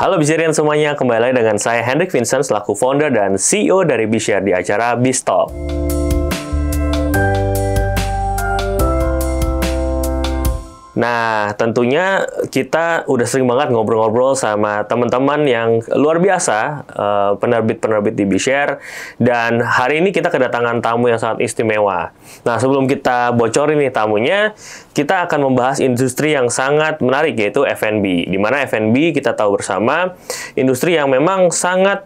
Halo Bizarian semuanya, kembali lagi dengan saya Hendrik Vincent selaku founder dan CEO dari Bizshare di acara Biztalk. Nah, tentunya kita udah sering banget ngobrol-ngobrol sama teman-teman yang luar biasa, penerbit-penerbit di Bizshare, dan hari ini kita kedatangan tamu yang sangat istimewa. Nah, sebelum kita bocorin nih tamunya, kita akan membahas industri yang sangat menarik, yaitu F&B. Di mana F&B kita tahu bersama, industri yang memang sangat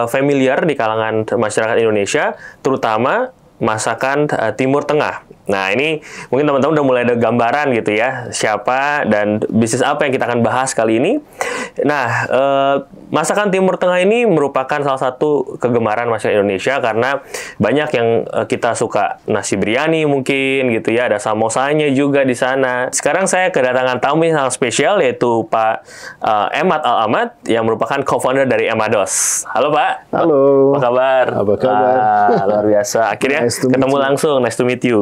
familiar di kalangan masyarakat Indonesia, terutama masakan Timur Tengah. Nah, ini mungkin teman-teman udah mulai ada gambaran gitu ya, siapa dan bisnis apa yang kita akan bahas kali ini. Nah, masakan Timur Tengah ini merupakan salah satu kegemaran masyarakat Indonesia karena banyak yang kita suka nasi biryani mungkin gitu ya, ada samosanya juga di sana. Sekarang saya kedatangan tamu yang sangat spesial, yaitu Pak Emad Al-Ahmad yang merupakan co-founder dari Emados. Halo Pak. Halo. Apa kabar? Apa kabar? Luar biasa. Akhirnya Nice to ketemu meet you. langsung. Nice to meet you.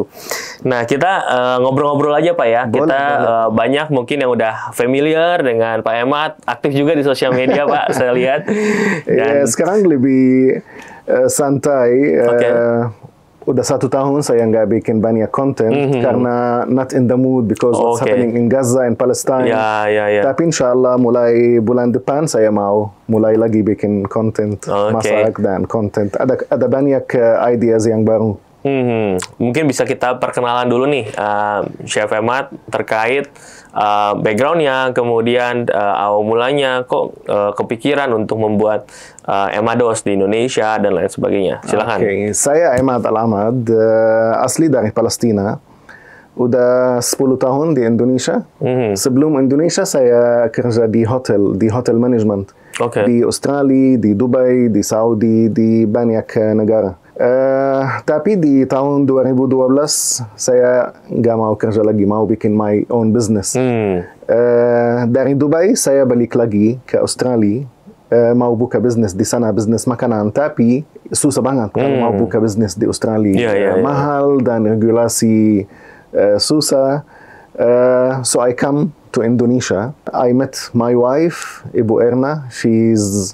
Nah, kita ngobrol-ngobrol aja Pak ya. Boleh, Kita boleh. banyak mungkin yang udah familiar dengan Pak Emad, aktif juga di sosial media Pak, saya lihat. Ya, sekarang lebih santai. Oke. Udah 1 tahun saya nggak bikin banyak konten karena not in the mood because what's Oke. happening in Gaza and Palestine. Ya. Tapi insya Allah mulai bulan depan saya mau mulai lagi bikin konten Oke. masak dan konten. Ada banyak ideas yang baru. Mungkin bisa kita perkenalan dulu nih, Chef Emad, terkait background-nya, kemudian awal mulanya kok kepikiran untuk membuat Emados di Indonesia dan lain sebagainya. Silakan. Oke, saya Emad Al-Ahmad, asli dari Palestina. Udah 10 tahun di Indonesia. Sebelum Indonesia saya kerja di hotel management. Oke. Di Australia, di Dubai, di Saudi, di banyak negara. Tapi di tahun 2012 saya nggak mau kerja lagi, mau bikin my own business. Dari Dubai saya balik lagi ke Australia. Mau buka bisnis di sana, bisnis makanan, tapi susah banget kalau mau buka bisnis di Australia. Iya. Mahal dan regulasi susah. So I come to Indonesia. I met my wife, Ibu Erna. She's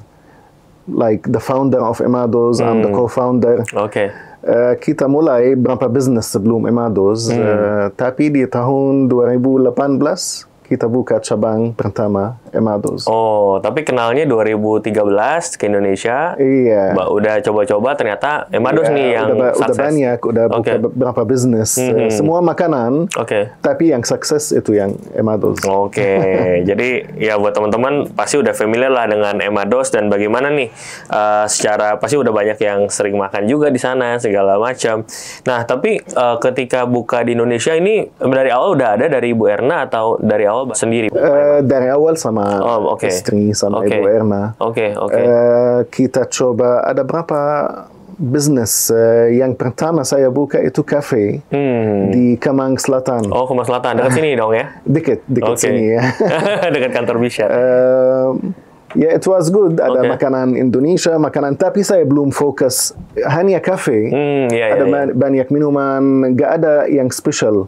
like the founder of Emados. I'm the co-founder. Oke. Kita mulai berapa bisnis sebelum Emados. Tapi di tahun 2018 kita buka cabang pertama Emados. Oh, tapi kenalnya 2013 ke Indonesia. Iya. Mbak udah coba-coba, ternyata Emados Ya, nih yang udah sukses. banyak, udah buka Oke. beberapa bisnis. Semua makanan. Oke. Tapi yang sukses itu yang Emados. Oke, jadi ya buat teman-teman pasti udah familiar lah dengan Emados dan bagaimana nih secara pasti udah banyak yang sering makan juga di sana segala macam. Nah, tapi ketika buka di Indonesia ini dari awal udah ada dari Ibu Erna atau dari awal sendiri? Dari awal sama Oh, oke. istri, sama Oke. Ibu Erna. Oke. Kita coba, ada berapa bisnis. Yang pertama saya buka itu cafe di Kemang Selatan. Oh, Kemang Selatan, dekat sini dong ya? Dikit Oke. sini ya. Dekat kantor Bizshare. Ya, it was good. Ada Oke. makanan Indonesia, makanan, tapi saya belum fokus hanya cafe. Iya. Ada banyak minuman, nggak ada yang special.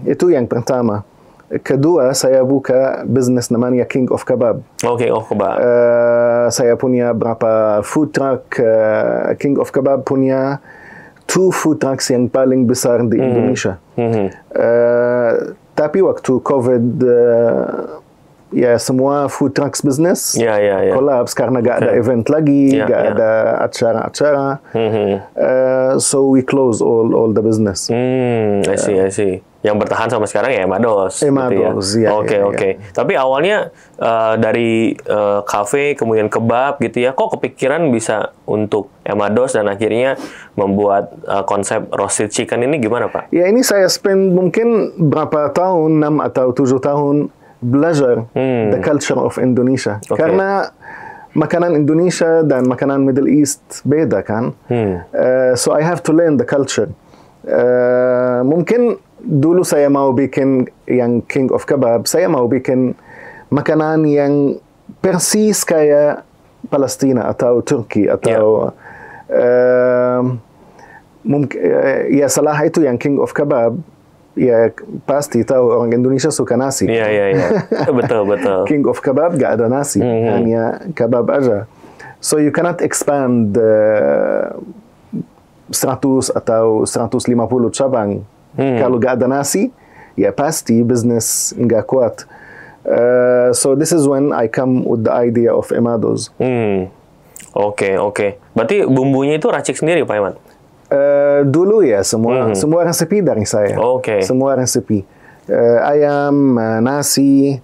Itu yang pertama. Kedua, saya buka bisnis namanya King of Kebab. Oke, kebab. Saya punya berapa food truck. King of Kebab punya 2 food trucks yang paling besar di Indonesia. Tapi waktu COVID, ya semua food trucks business Ya. collapse karena gak ada event lagi, Ya, gak ya. ada acara-acara. So we close all the business. I see. Yang bertahan sampai sekarang ya Emados. Emados, gitu ya. ya, Oke. Tapi awalnya dari kafe kemudian kebab gitu ya. Kok kepikiran bisa untuk Emados dan akhirnya membuat konsep roasted chicken ini gimana Pak? Ya, ini saya spend mungkin berapa tahun, 6 atau 7 tahun belajar the culture of Indonesia. Oke. Karena makanan Indonesia dan makanan Middle East beda kan. So I have to learn the culture. Mungkin dulu saya mau bikin yang King of Kebab, saya mau bikin makanan yang persis kayak Palestina atau Turki atau mungkin ya salah itu yang King of Kebab ya pasti tahu orang Indonesia suka nasi. Iya, iya, iya. Betul, betul. King of kebab gak ada nasi, hanya kebab aja. So you cannot expand 100 atau 150 cabang. Kalau gak ada nasi, ya pasti bisnis nggak kuat. So this is when I come with the idea of Emados. Oke, oke. Berarti bumbunya itu racik sendiri, Pak Imad? Dulu ya semua resepi dari saya. Oke. Semua resepi. Ayam, nasi,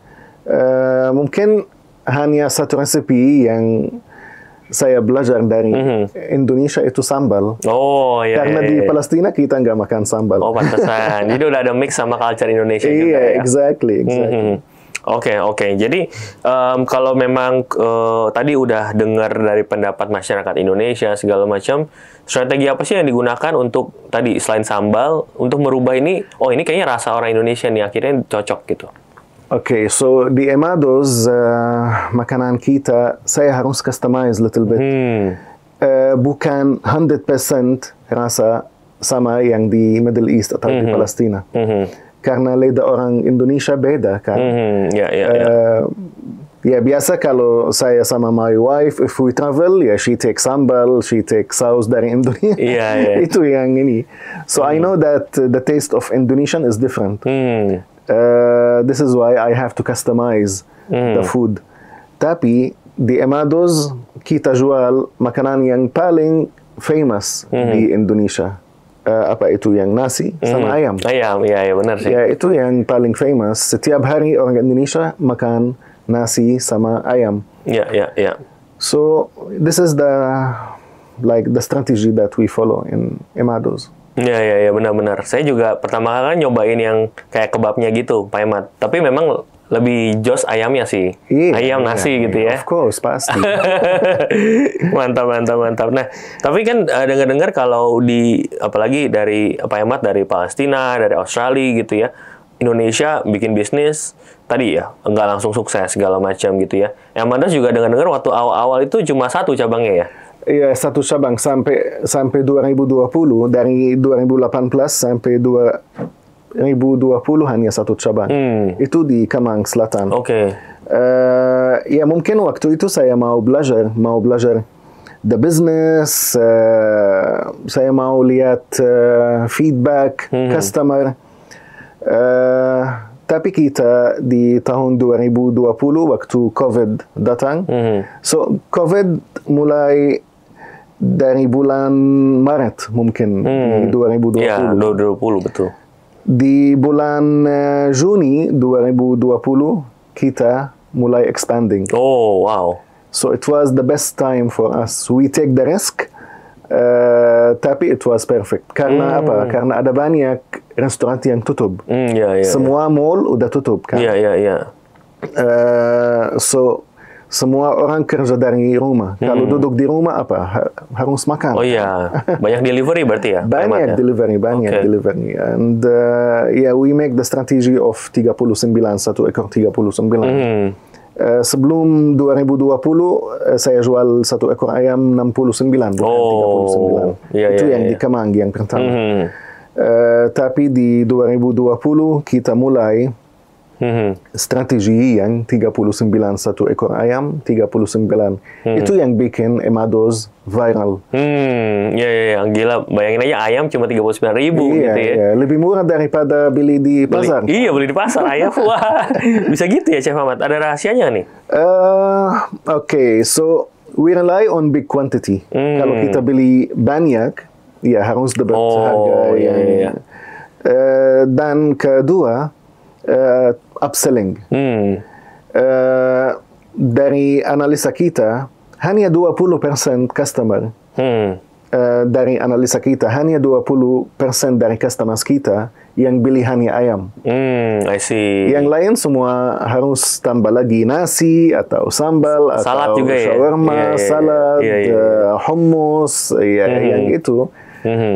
mungkin hanya satu resepi yang saya belajar dari Indonesia itu sambal. Oh, iya. Karena di Palestina kita nggak makan sambal. Oh, pantesan. Jadi udah ada mix sama culture Indonesia juga Iya, ya? exactly. Oke. Jadi kalau memang tadi udah dengar dari pendapat masyarakat Indonesia segala macam, strategi apa sih yang digunakan untuk tadi selain sambal untuk merubah ini? Oh, ini kayaknya rasa orang Indonesia nih akhirnya cocok gitu. Oke, so di Emados makanan kita saya harus customize little bit. Bukan 100% rasa sama yang di Middle East atau di Palestina. Karena lidah orang Indonesia beda kan. Ya biasa kalau saya sama my wife, if we travel, ya she take sambal, she take saus dari Indonesia. Itu yang ini. So I know that the taste of Indonesian is different. This is why I have to customize the food. Tapi di Emados kita jual makanan yang paling famous di Indonesia. Apa itu yang nasi sama ayam. Ayam, iya benar sih. Ya itu yang paling famous. Setiap hari orang Indonesia makan nasi sama ayam. Iya. So this is the strategy that we follow in Emados. Iya benar. Saya juga pertama kali nyobain yang kayak kebabnya gitu, Pak Imad. Tapi memang lebih jos ayamnya sih. Ayam nasi gitu ya. Of course, pasti. Mantap. Nah, tapi kan dengar-dengar kalau apalagi dari Pak Imad dari Palestina, dari Australia gitu ya, Indonesia bikin bisnis tadi ya nggak langsung sukses segala macam gitu ya. Yang mana juga dengar-dengar waktu awal-awal itu cuma satu cabangnya ya. Iya, satu cabang sampai 2020, dari 2018 sampai 2020 hanya satu cabang. Itu di Kemang Selatan. Oke. Ya mungkin waktu itu saya mau belajar the business, saya mau lihat feedback customer. Tapi kita di tahun 2020 waktu COVID datang, so COVID mulai dari bulan Maret mungkin di 2020. Iya, 2020 betul. Di bulan Juni 2020 kita mulai expanding. Oh, wow. So it was the best time for us. We take the risk, tapi it was perfect. Karena apa? Karena ada banyak restoran yang tutup. Semua mall udah tutup kan? Iya. So semua orang kerja dari rumah. Kalau duduk di rumah apa? Harus makan. Oh iya, banyak delivery berarti ya? Banyak delivery. And we make the strategy of 39, satu ekor 39. Sebelum 2020, saya jual satu ekor ayam 69, bukan 39. Itu yang di Kemang yang pertama. Tapi di 2020 kita mulai strategi yang 39 satu ekor ayam 39 itu yang bikin Emados viral. Iya gila, bayangin aja ayam cuma 39.000 gitu ya. Lebih murah daripada beli di pasar. Beli di pasar ayam. Wah, bisa gitu ya Chef Ahmad. Ada rahasianya nih? Okay, so we rely on big quantity. Kalau kita beli banyak, ya harus dapat harga yang. Dan kedua, upselling. Dari analisa kita, hanya 20% customer. Dari analisa kita, hanya 20% dari customers kita yang beli hanya ayam. I see. Yang lain semua harus tambah lagi nasi, atau sambal, salad atau juga shawarma, salad, hummus, yang itu.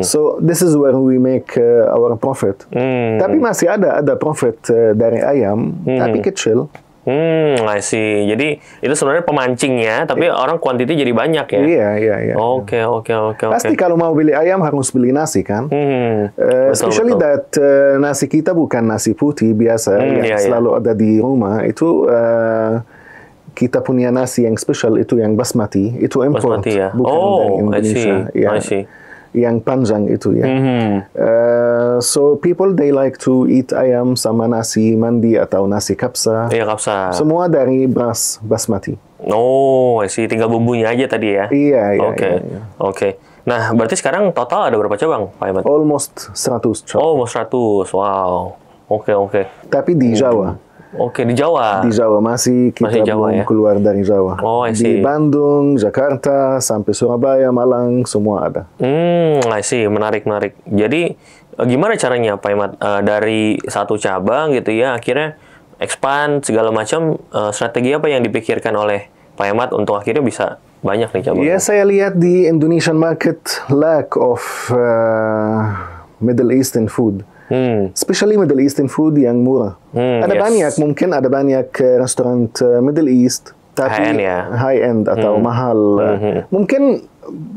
So this is where we make our profit. Tapi masih ada profit dari ayam, tapi kecil. I see. Jadi itu sebenarnya pemancingnya, tapi orang kuantiti jadi banyak ya? Iya. Oke. Pasti kalau mau beli ayam harus beli nasi kan? Especially betul. that nasi kita bukan nasi putih biasa yang selalu ada di rumah. Itu kita punya nasi yang spesial itu yang basmati. Itu import, Basmati ya? bukan dari Indonesia. I see. Yang panjang itu ya. So people they like to eat ayam sama nasi mandi atau nasi kapsa. Iya, kapsa. Semua dari beras basmati. Oh, I see. Tinggal bumbunya aja tadi ya? Iya. Oke. Nah, berarti sekarang total ada berapa cabang, Pak Ahmad? Almost 100 cabang. Almost 100. Wow. Oke. Tapi di Jawa. Oke, di Jawa. Di Jawa masih kita Jawa, belum ya? keluar dari Jawa. Oh, I Di see. Bandung, Jakarta, sampai Surabaya, Malang, semua ada. I see. Menarik. Jadi, gimana caranya, Pak Ahmad? Dari satu cabang gitu ya, akhirnya expand segala macam, strategi apa yang dipikirkan oleh Pak Ahmad untuk akhirnya bisa banyak nih cabang? Ya, saya lihat di Indonesian market lack of Middle Eastern food. Especially Middle Eastern food yang murah. Mungkin ada banyak restoran Middle East, tapi high end atau mahal. Mungkin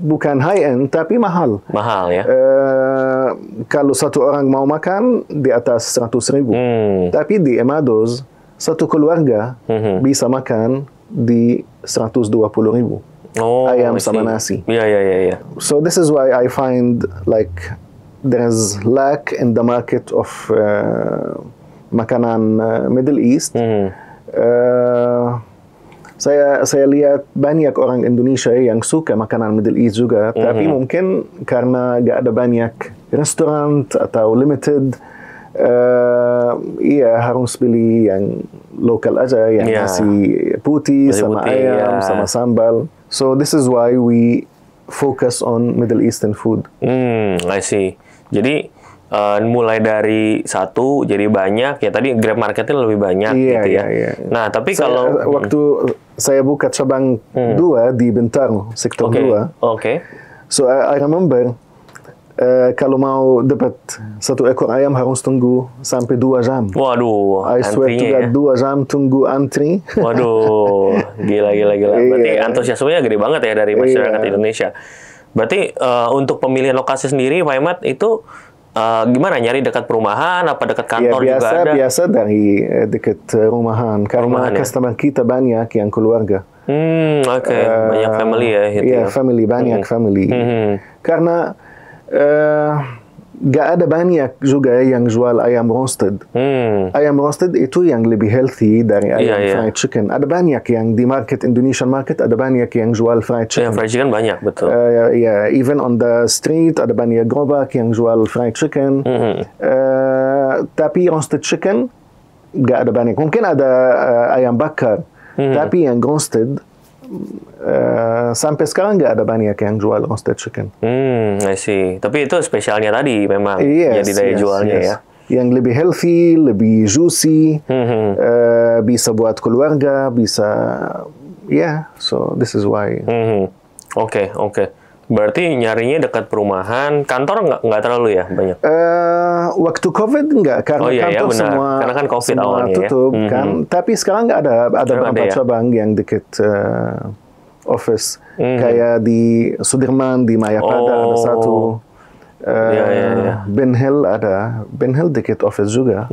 bukan high end, tapi mahal. Mahal ya? Kalau satu orang mau makan di atas 100.000. Tapi di Emados, satu keluarga bisa makan di 120.000. Ayam sama nasi. Iya. So this is why I find like there's lack in the market of makanan Middle East. Saya lihat banyak orang Indonesia yang suka makanan Middle East juga, tapi mungkin karena gak ada banyak restoran atau limited, harus beli yang lokal aja, yang nasi putih sama ayam sama sambal. So this is why we focus on Middle Eastern food. I see. Jadi mulai dari satu jadi banyak ya, tadi grab marketnya lebih banyak gitu ya. Nah, tapi kalau waktu saya buka cabang 2 di Bintaro, sektor 2. So I remember kalau mau dapat satu ekor ayam harus tunggu sampai 2 jam. Waduh, I swear to God, 2 jam tunggu antri. Waduh, gila. Berarti antusiasmenya gede banget ya dari masyarakat Indonesia. Berarti untuk pemilihan lokasi sendiri, Pak Ahmad, itu gimana? Nyari dekat perumahan, apa dekat kantor juga ada? Biasa dari dekat rumahan. Karena customer kita banyak yang keluarga. Banyak family ya? Gitu ya? Banyak family. Karena gak ada banyak juga yang jual ayam roasted. Ayam roasted itu yang lebih healthy dari ayam fried chicken. Ada banyak yang di market, Indonesian market, ada banyak yang jual fried chicken. Fried chicken banyak, betul. Even on the street ada banyak gerobak yang jual fried chicken. Tapi roasted chicken gak ada banyak. Mungkin ada ayam bakar, tapi yang roasted sampai sekarang nggak ada banyak yang jual roasted chicken. I see. Tapi itu spesialnya tadi memang jadi daya jualnya ya. Yang lebih healthy, lebih juicy, bisa buat keluarga, bisa so this is why. Oke. Berarti nyarinya dekat perumahan, kantor nggak terlalu ya banyak? Waktu COVID nggak, karena kantor semua, karena kan COVID semua awalnya tutup kan. Tapi sekarang nggak ada beberapa cabang yang dekat office, kayak di Sudirman, di Mayapada ada satu. Ben Hill dekat office juga.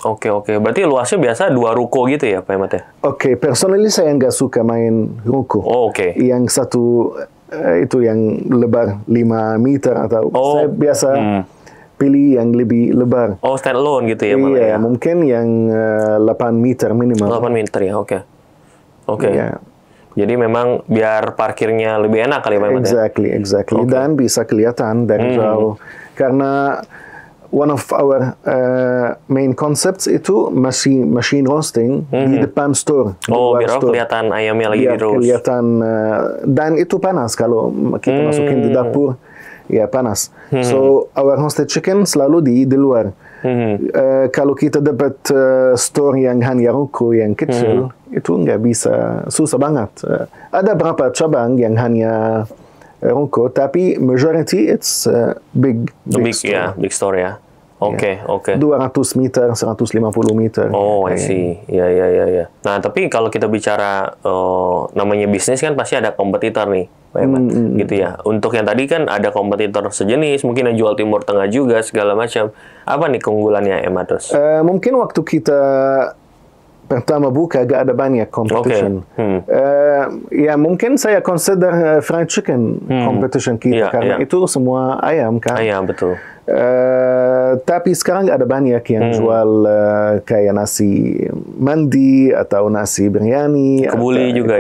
Oke. Berarti luasnya biasa 2 ruko gitu ya, Pak Ahmad ya? Oke, personally saya nggak suka main ruko. Yang satu itu yang lebar 5 meter atau saya biasa pilih yang lebih lebar. Stand alone gitu ya? Iya, mungkin yang 8 meter minimal. 8 meter ya, oke. Jadi memang biar parkirnya lebih enak kali Pak Ahmad ya? Exactly. Dan bisa kelihatan dari jauh. Karena one of our main concepts itu machine roasting di depan store. Biar kelihatan ayamnya lagi di roast. Kelihatan, dan itu panas kalau kita masukin di dapur, panas. So our roasted chicken selalu di luar. Kalau kita dapat store yang hanya ruko yang kecil, itu nggak bisa, susah banget. Ada berapa cabang yang hanya ruko, tapi majority it's big store. Big store ya. Oke. 200 meter, 150 meter. Oh, I see. Ya. Nah, tapi kalau kita bicara namanya bisnis kan pasti ada kompetitor nih, Pak Eman, gitu ya. Untuk yang tadi kan ada kompetitor sejenis, mungkin yang jual Timur Tengah juga segala macam. Apa nih keunggulannya Emados? Mungkin waktu kita pertama buka gak ada banyak competition. Ya mungkin saya consider fried chicken competition kita karena itu semua ayam kan. Ayam, betul. Tapi sekarang ada banyak yang jual kayak nasi mandi atau nasi biryani, kebuli juga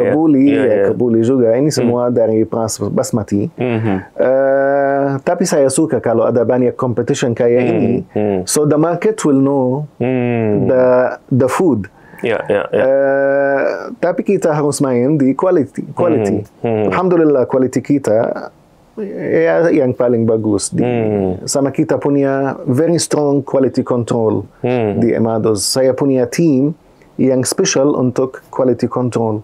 kebuli juga. Ini semua dari beras basmati. Tapi saya suka kalau ada banyak competition kayak ini. So the market will know the food. Tapi kita harus main di quality. Alhamdulillah quality kita ya yang paling bagus. Sama kita punya very strong quality control di Emados. Saya punya team yang special untuk quality control.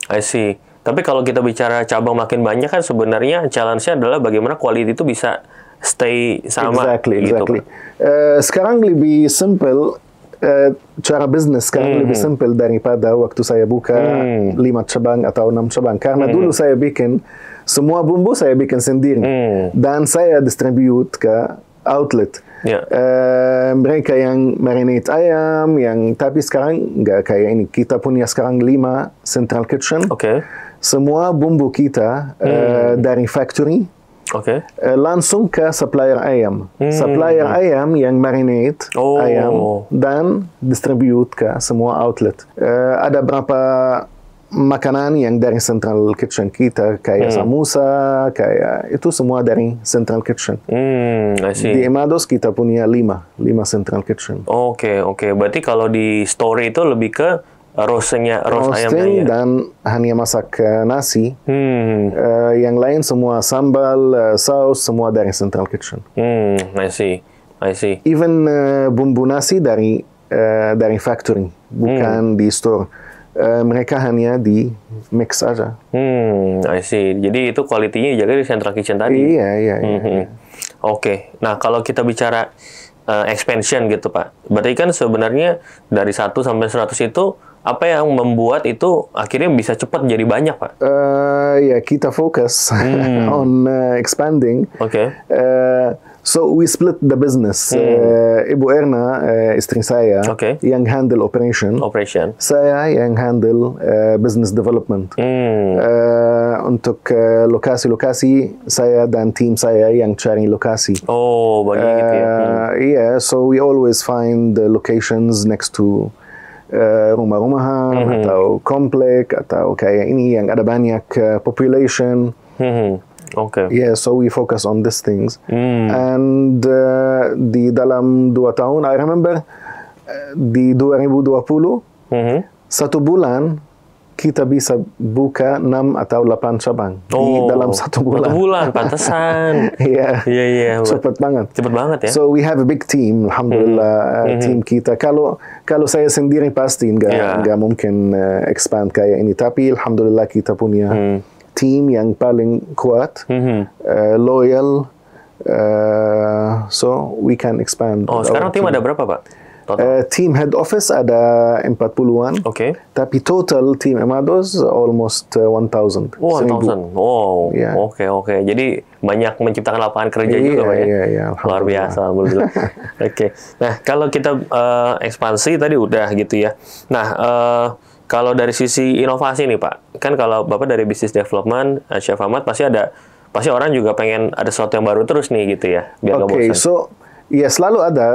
I see. Tapi kalau kita bicara cabang makin banyak kan sebenarnya challenge-nya adalah bagaimana quality itu bisa stay sama. Exactly. Gitu, sekarang lebih simple. Cara bisnis sekarang lebih simple daripada waktu saya buka 5 cabang atau 6 cabang. Karena dulu saya bikin semua bumbu saya bikin sendiri dan saya distribute ke outlet. Mereka yang marinate ayam, tapi sekarang nggak kayak ini. Kita punya sekarang 5 central kitchen. Semua bumbu kita dari factory. Langsung ke supplier ayam. Supplier ayam yang marinate ayam dan distribute ke semua outlet. Ada berapa makanan yang dari central kitchen kita kayak samosa, kayak itu semua dari central kitchen. I see. Di Emados kita punya 5 central kitchen. Oke. Berarti kalau di store itu lebih ke roasting ayamnya dan hanya masak nasi. Yang lain semua sambal, saus semua dari central kitchen. I see. Even bumbu nasi dari factory, bukan di store. Mereka hanya di mix aja. I see. Jadi itu kualitinya dijaga di central kitchen tadi. Iya. Oke. Nah, kalau kita bicara expansion gitu, Pak. Berarti kan sebenarnya dari 1 sampai 100 itu apa yang membuat itu akhirnya bisa cepat jadi banyak, Pak? Ya, kita fokus on expanding. So we split the business. Ibu Erna, istri saya, yang handle operation. Saya yang handle business development. Untuk lokasi-lokasi, saya dan tim saya yang cari lokasi. Oh, bagi gitu ya. Yeah, so we always find the locations next to rumah-rumahan atau komplek atau kayak ini yang ada banyak population. Yeah, so we focus on these things. And di dalam 2 tahun, I remember di 2020 1 bulan kita bisa buka 6 atau 8 cabang di dalam 1 bulan. 1 bulan, pantesan. Iya. Cepat banget. Ya. So we have a big team, alhamdulillah. Team kita. Kalau saya sendiri pasti nggak mungkin expand kayak ini. Tapi alhamdulillah kita punya team yang paling kuat, loyal. So we can expand. Sekarang tim ada berapa, Pak? Team head office ada 40-an. Tapi total team Emados almost 1,000. 1,000. Wow. Oke. Jadi banyak menciptakan lapangan kerja juga, Pak ya. Luar biasa, alhamdulillah. Nah, kalau kita ekspansi tadi udah gitu ya. Nah, kalau dari sisi inovasi nih, Pak. Kan kalau Bapak dari business development, Chef Ahmad pasti orang juga pengen ada sesuatu yang baru terus nih gitu ya, biar nggak bosan. So ya selalu ada.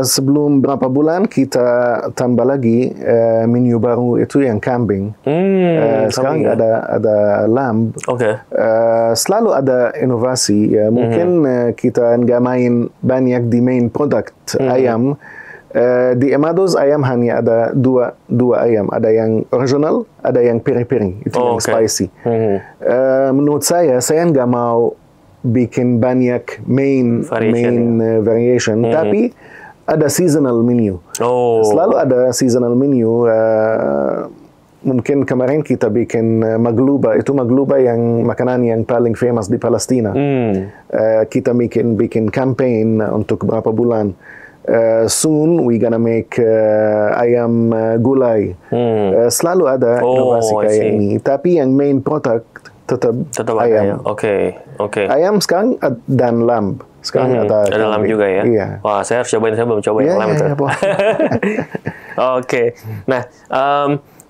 Sebelum berapa bulan kita tambah lagi menu baru itu yang kambing. Sekarang ada lamb. Selalu ada inovasi. Ya, mungkin kita nggak main banyak di main product ayam. Di Emados ayam hanya ada dua ayam. Ada yang original, ada yang peri-peri. Itu yang spicy. Menurut saya nggak mau bikin banyak main variation, tapi ada seasonal menu. Selalu ada seasonal menu. mungkin kemarin kita bikin magluba. Itu magluba yang makanan yang paling famous di Palestina. Kita bikin campaign untuk beberapa bulan. Soon we gonna make ayam gulai. Selalu ada inovasi kayak ini. Tapi yang main product tetap ayam. Oke. Ayam sekarang dan lamb. Sekarang ada lamb juga ya. Iya. Wah, saya harus cobain. Saya belum coba yang lamb itu. Oke. Nah,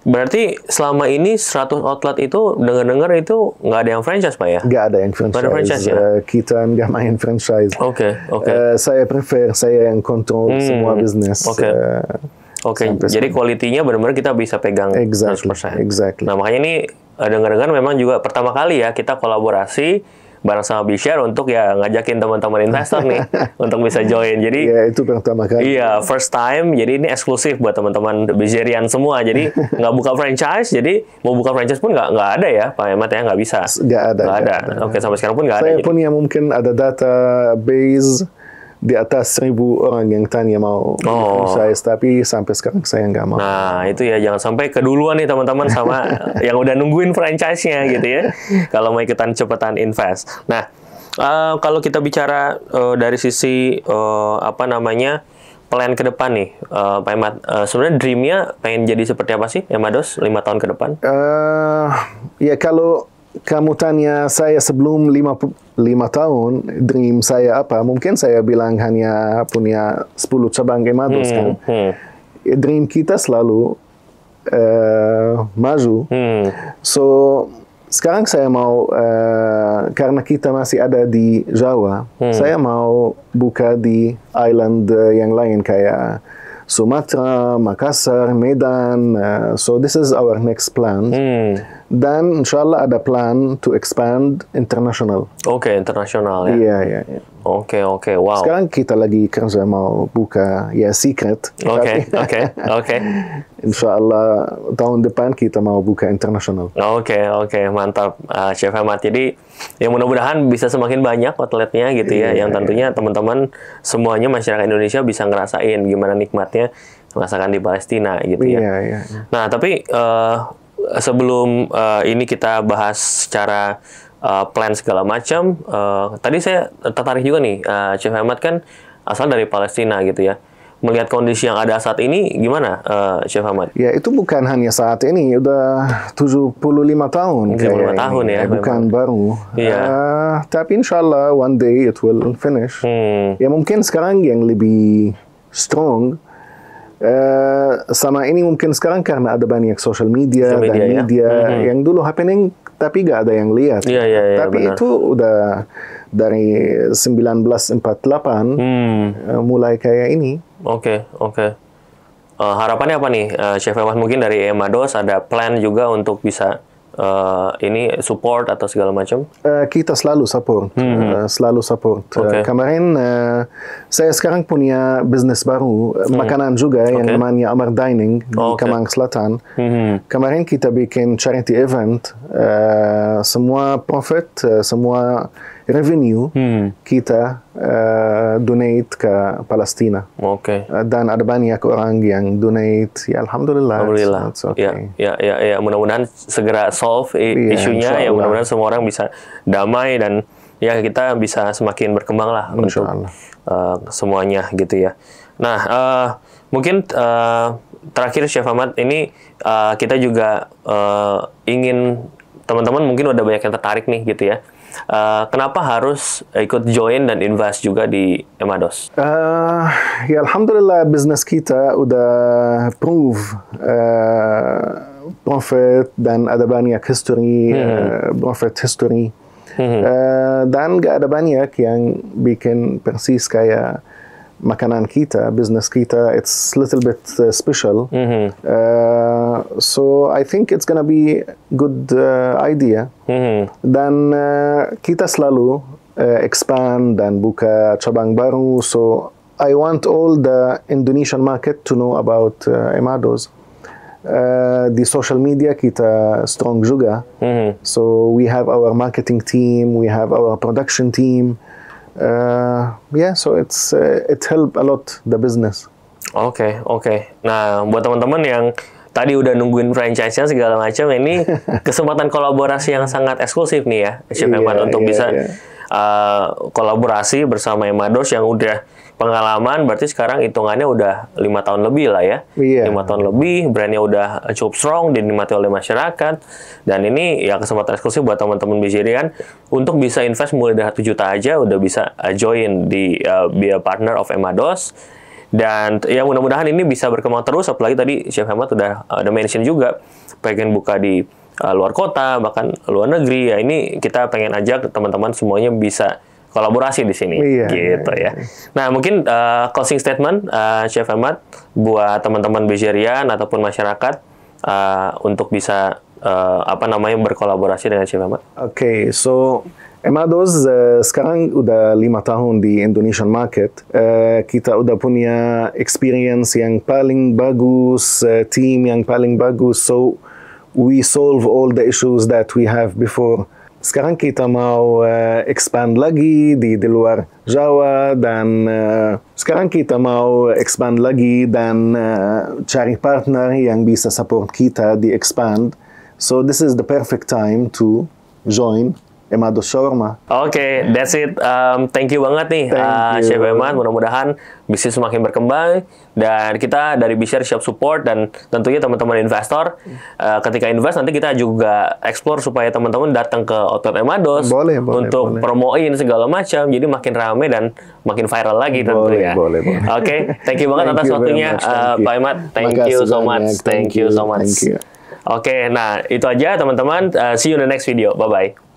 berarti selama ini 100 outlet itu dengar-dengar itu nggak ada yang franchise, Pak ya? Nggak ada yang franchise. Nggak ada franchise ya? Kita nggak main franchise. Oke. Saya prefer saya yang kontrol semua bisnis. Oke. Jadi kualitinya benar-benar kita bisa pegang 100%. Exactly. Nah, makanya ini dengar-dengar memang juga pertama kali ya kita kolaborasi bareng sama B-Share untuk ya ngajakin teman-teman investor nih untuk bisa join. Jadi ya itu pertama kali. Iya, first time. Jadi ini eksklusif buat teman-teman B-Sharean semua. Jadi nggak buka franchise. Jadi mau buka franchise pun nggak ada ya, Pak Hemat ya, nggak bisa. Nggak ada. Oke, sampai sekarang pun nggak ada. Saya punya mungkin ada database di atas 1.000 orang yang tanya mau franchise, tapi sampai sekarang saya nggak mau. Nah, itu ya, jangan sampai keduluan nih teman-teman sama yang udah nungguin franchise-nya gitu ya. Kalau mau ikutan cepetan invest. Nah, kalau kita bicara dari sisi plan ke depan nih, Pak Emad, sebenarnya dream-nya pengen jadi seperti apa sih, Emados, 5 tahun ke depan? Ya kalau kamu tanya saya sebelum 5 tahun, dream saya apa? Mungkin saya bilang hanya punya 10 cabang Emados kan. Dream kita selalu maju. So, sekarang saya mau, karena kita masih ada di Jawa, saya mau buka di island yang lain kayak Sumatera, Makassar, Medan. So, this is our next plan. Dan insyaAllah ada plan to expand international. Oke, internasional ya? Iya. Oke, wow. Sekarang kita lagi kerja mau buka, ya secret. Oke. InsyaAllah tahun depan kita mau buka international. Oke, mantap, Chef Hemat. Jadi, ya mudah-mudahan bisa semakin banyak outletnya gitu ya, yang tentunya teman-teman semuanya masyarakat Indonesia bisa ngerasain gimana nikmatnya merasakan di Palestina gitu ya. Iya. Nah, tapi sebelum ini kita bahas secara plan segala macam, tadi saya tertarik juga nih, Chef Hemat kan asal dari Palestina gitu ya. Melihat kondisi yang ada saat ini, gimana, Chef Hemat? Ya, itu bukan hanya saat ini, udah 75 tahun. 75 tahun ya, bukan baru. Iya. Tapi insyaAllah one day it will finish. Ya mungkin sekarang yang lebih strong, sama ini mungkin sekarang karena ada banyak social media dan media yang dulu happening tapi gak ada yang lihat. Iya, tapi benar. itu udah dari 1948 mulai kayak ini. Oke. Harapannya apa nih, Chef Hemat? Mungkin dari Emados ada plan juga untuk bisa ini support atau segala macam? Kita selalu support. Okay. Kemarin saya sekarang punya bisnis baru, makanan juga yang namanya Amar Dining di Kemang Selatan. Kemarin kita bikin charity event, semua profit, semua revenue kita donate ke Palestina. Dan ada banyak orang yang donate. Ya alhamdulillah. It's okay. Ya, mudah-mudahan segera solve isunya, ya mudah-mudahan semua orang bisa damai dan ya kita bisa semakin berkembang lah untuk semuanya gitu ya. Nah, mungkin terakhir Chef Ahmad, ini kita juga ingin teman-teman mungkin udah banyak yang tertarik nih gitu ya. Kenapa harus ikut join dan invest juga di Emados? Ya alhamdulillah bisnis kita udah prove profit dan ada banyak history, profit history. Dan gak ada banyak yang bikin persis kayak makanan kita, bisnis kita. It's a little bit special. So I think it's gonna be good idea. Dan kita selalu expand dan buka cabang baru. So I want all the Indonesian market to know about Emados. Di social media kita strong juga. So we have our marketing team, we have our production team. So it help a lot the business. Oke. Nah, buat teman-teman yang tadi udah nungguin franchise-nya segala macam. Ini kesempatan kolaborasi yang sangat eksklusif nih ya, Chef Emad, untuk bisa kolaborasi bersama Emados yang udah pengalaman, berarti sekarang hitungannya udah 5 tahun lebih lah ya. 5 tahun lebih, brandnya udah cukup strong, dinikmati oleh masyarakat. Dan ini ya kesempatan eksklusif buat teman-teman Bijerian untuk bisa invest mulai dari 1 juta aja, udah bisa join di be a partner of Emados. Dan ya mudah-mudahan ini bisa berkembang terus, apalagi tadi Chef Emad udah ada mention juga, pengen buka di luar kota, bahkan luar negeri. Ya ini kita pengen ajak teman-teman semuanya bisa kolaborasi di sini, gitu ya. Nah, mungkin closing statement Chef Emad buat teman-teman Bijerian ataupun masyarakat untuk bisa berkolaborasi dengan Chef Emad. Oke, so Emados sekarang udah 5 tahun di Indonesian market. Kita udah punya experience yang paling bagus, team yang paling bagus. So we solve all the issues that we have before. Sekarang kita mau expand lagi di luar Jawa, dan sekarang kita mau expand lagi dan cari partner yang bisa support kita di expand. So this is the perfect time to join Emados Shawarma. Oke, that's it. Thank you banget nih Chef Emad. Mudah-mudahan bisnis semakin berkembang, dan kita dari Bishare siap support, dan tentunya teman-teman investor ketika invest nanti kita juga explore supaya teman-teman datang ke outlet Emados untuk promoin segala macam, jadi makin rame dan makin viral lagi tentunya. Oke, thank you banget atas waktunya Pak Emad. Thank you so much. Thank you so much. Oke, nah itu aja teman-teman. See you in the next video. Bye bye.